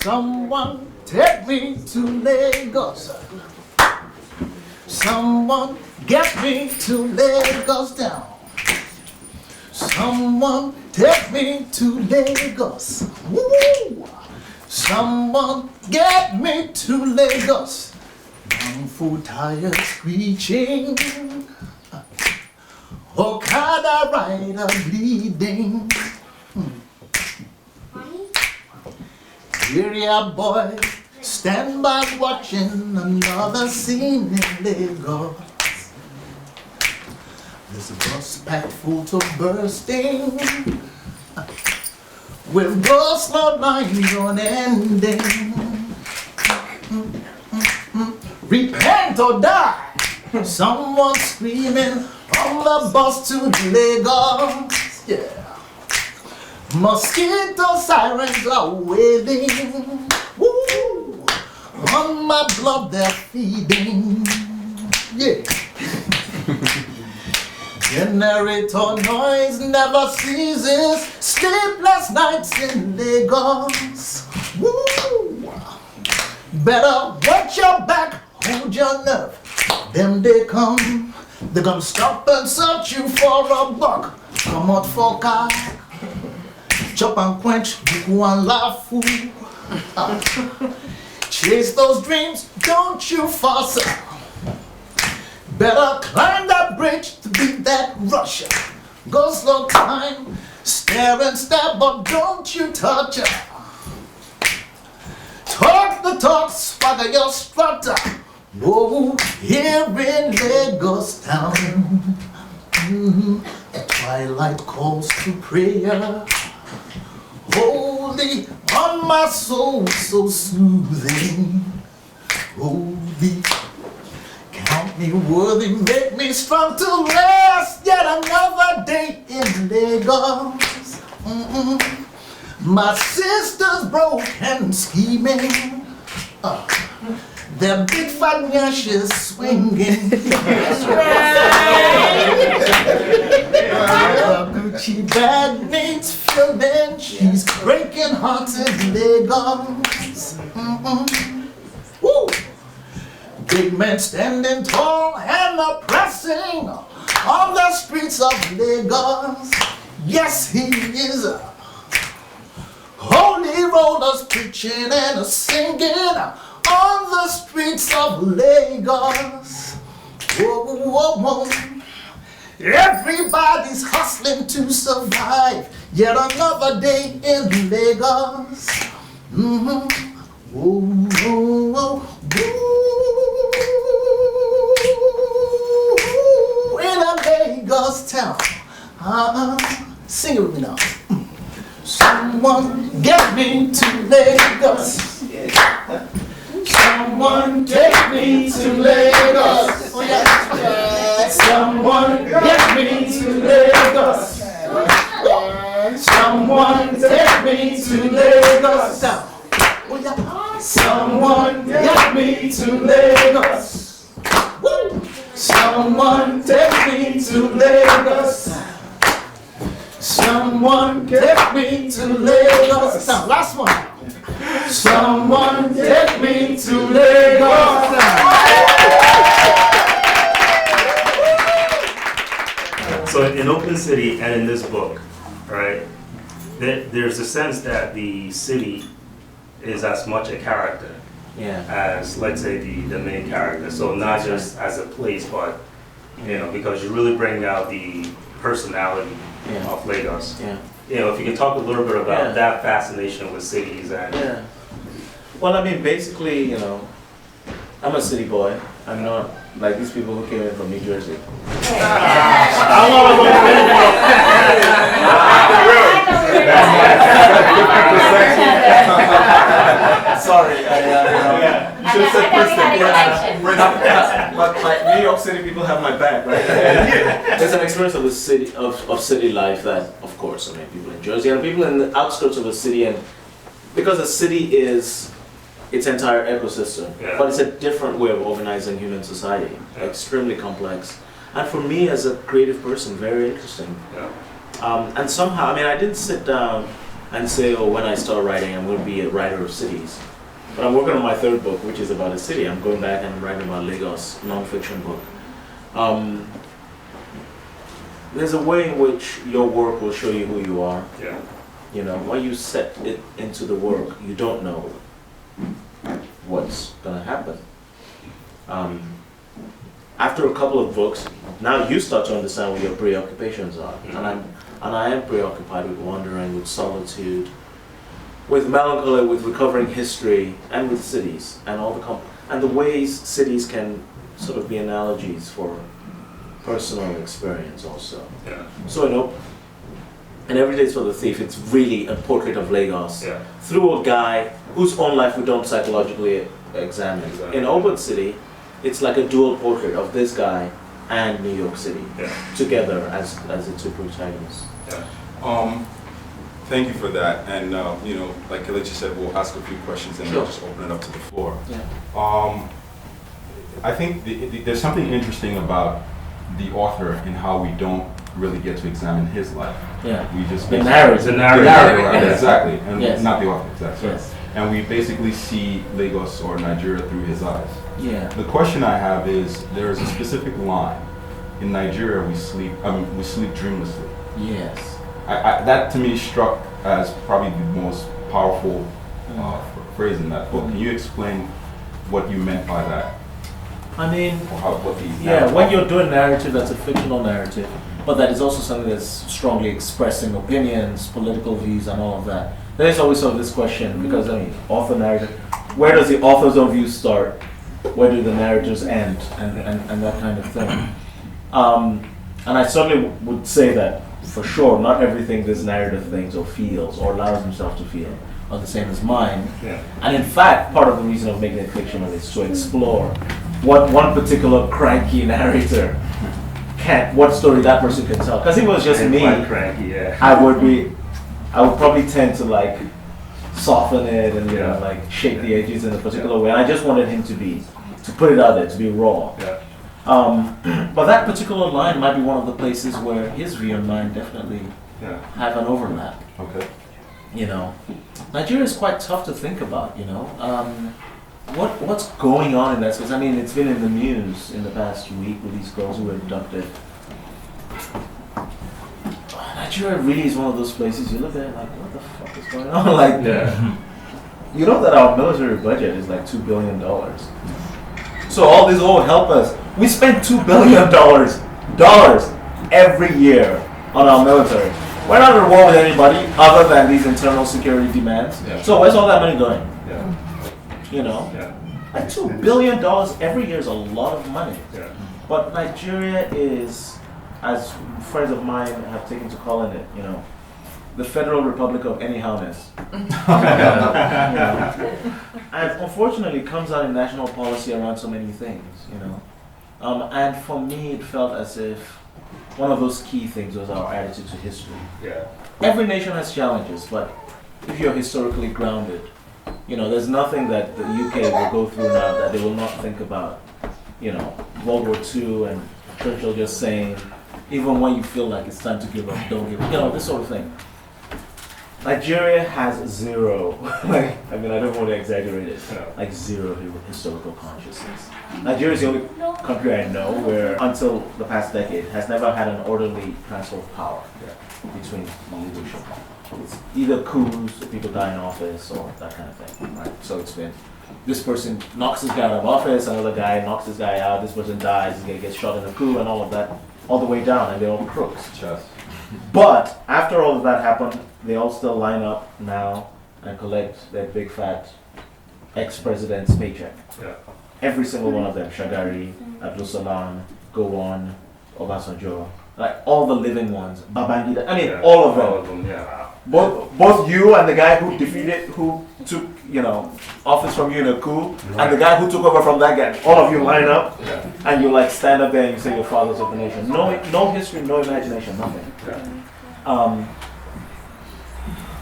Someone take me to Lagos. Someone get me to Lagos town. Someone take me to Lagos. Woo! Someone get me to Lagos. Young food tires screeching. Okada rider bleeding. Area boy, stand by watching another scene in Lagos. There's a bus packed full to bursting, with bus slow lines unending. Repent or die! Someone screaming on the bus to Lagos. Yeah. Mosquito sirens are wailing. Woo! On my blood they're feeding. Yeah. Generator noise never ceases. Sleepless nights in Lagos. Woo! Better watch your back, hold your nerve. Them they come, they gonna stop and search you for a buck. Come out for car, chop and quench, buku and laugh. Chase those dreams, don't you fuss. Better climb that bridge to beat that rush. Go slow time, stare and stare, but don't you touch her. Talk the talk, swagger your strutter. Oh, here in Lagos town, the twilight calls to prayer. Holy on my soul, so soothing. Holy, count me worthy, make me strong to last yet another day in Lagos. My sister's broke and scheming. Their big fat nyashes swinging. The Gucci bag needs filling. She's breaking hearts in Lagos. Woo! Big man standing tall and oppressing on the streets of Lagos. Yes, he is. Holy rollers preaching and singing on the streets of Lagos. Whoa, whoa, whoa. Everybody's hustling to survive. Yet another day in Lagos. Whoa, whoa, whoa. In a Lagos town. Sing it with me now. Someone get me to Lagos. Someone take me to Lagos. Oh, yeah. Someone get me to Lagos. Someone take me to Lagos. Oh, yeah. Someone get me to Lagos. Woo. Someone take me to Lagos. Someone take me to Lagos. Now, last one. Someone take me to Lagos. So in Open City and in this book, right, there's a sense that the city is as much a character as, let's say, the main character. So not just as a place, but, you know, because you really bring out the personality of Lagos. You know, if you can talk a little bit about that fascination with cities and... Well, I mean, basically, you know, I'm a city boy. I'm not like these people who came in from New Jersey. Sorry, you should have said Princeton. But like New York City people have my back, right? There's an experience of the city of city life that, of course, I mean, people in Jersey and people in the outskirts of a city, and because a city is its entire ecosystem, but it's a different way of organizing human society, extremely complex, and for me as a creative person, very interesting. And somehow, I mean, I didn't sit down and say, oh, when I start writing, I'm going to be a writer of cities. But I'm working on my third book, which is about a city. I'm going back and writing about Lagos, non-fiction book. There's a way in which your work will show you who you are. Yeah. You know, when you set it into the work, you don't know what's going to happen. After a couple of books, now you start to understand what your preoccupations are. And I am preoccupied with wandering, with solitude, with melancholy, with recovering history, and with cities, and all and the ways cities can sort of be analogies for personal experience also. Yeah. So, you know, in Every Day's for the Thief, it's really a portrait of Lagos through a guy whose own life we don't psychologically examine. Exactly. In Obot City, it's like a dual portrait of this guy and New York City together as the two protagonists. Yeah. Thank you for that. And you know, like Kelechi said, we'll ask a few questions and we'll just open it up to the floor. Yeah. I think there's something interesting about the author and how we don't really get to examine his life. Yeah. We just the narrative. The narrative, right? Exactly. And Yes. not the author, exactly. Yes. And we basically see Lagos or Nigeria through his eyes. Yeah. The question I have is, there is a specific line. In Nigeria, we sleep dreamlessly. Yes. That to me struck as probably the most powerful phrase in that book. Can you explain what you meant by that? I mean, Or what the when you're doing narrative, that's a fictional narrative, but that is also something that's strongly expressing opinions, political views, and all of that. There's always sort of this question, because I mean, author narrative, where does the author's own view start? Where do the narratives end? And that kind of thing. And I certainly would say that, for sure, not everything this narrative thinks or feels or allows himself to feel are the same as mine. Yeah. And in fact, part of the reason of making it fictional is to explore what one particular cranky narrator what story that person can tell. Because if it was just me, Cranky, I would probably tend to like soften it and like shape the edges in a particular way. And I just wanted him to put it out there, to be raw. Yeah. But that particular line might be one of the places where his view and mine definitely have an overlap. Okay. You know, Nigeria is quite tough to think about. You know, what's going on in that space? I mean, it's been in the news in the past week with these girls who were abducted. Nigeria really is one of those places you look at it like, what the fuck is going on? Like, you know that our military budget is like $2 billion. So all these help us. We spend $2 billion every year on our military. We're not at war with anybody other than these internal security demands. Yeah. So where's all that money going? Yeah. You know? Yeah. Like $2 billion every year is a lot of money. Yeah. But Nigeria is, as friends of mine have taken to calling it, you know, the Federal Republic of anyhowness. You know? And unfortunately it comes out in national policy around so many things, you know. And for me it felt as if one of those key things was our attitude to history. Yeah. Every nation has challenges, but if you're historically grounded, you know, there's nothing that the UK will go through now that they will not think about. You know, World War II and Churchill just saying, even when you feel like it's time to give up, don't give up. You know, this sort of thing. Nigeria has zero, like, I mean, I don't want to exaggerate it, like zero historical consciousness. Nigeria is the only country I know where, until the past decade, has never had an orderly transfer of power between the leadership. It's either coups, people die in office, or that kind of thing, right? So it's been, this person knocks this guy out of office, another guy knocks this guy out, this person dies, this guy gets shot in a coup, and all of that, all the way down, and they're all crooks. Just. But after all of that happened, they all still line up now and collect their big fat ex-president's paycheck. Yeah. Every single one of them, Shagari, Abdul Salam, Gowon, Obasanjo, like all the living ones, Babangida, I mean all of them. All of them, yeah. Both you and the guy who took, you know, office from you in a coup, and the guy who took over from that guy, all of you line up, and you like stand up there and you say you're fathers of the nation. No history, no imagination, nothing. Yeah.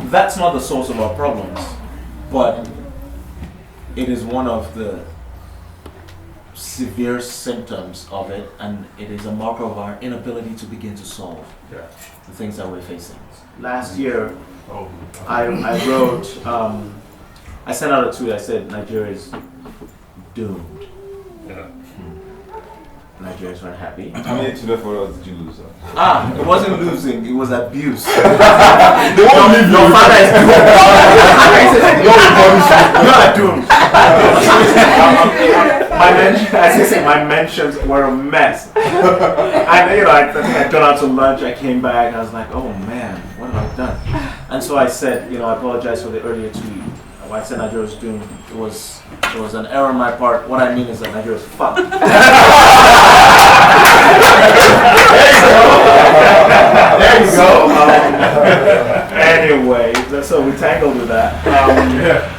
That's not the source of our problems, but it is one of the severe symptoms of it, and it is a marker of our inability to begin to solve the things that we're facing. Last year, I wrote, I sent out a tweet. I said Nigeria is doomed. Yeah. Nigerians weren't happy. How many Twitter followers did you lose? It wasn't losing, it was abuse. They won't leave Your you. father is doomed. You are doomed. As I say, my mentions were a mess. And you know, I think I'd gone out to lunch, I came back, and I was like, oh man, what have I done? And so I said, I apologize for the earlier tweet. When I said Nigeria was doomed, it was an error on my part. What I mean is that Nigeria is fucked. There you go. Anyway, so we tangled with that.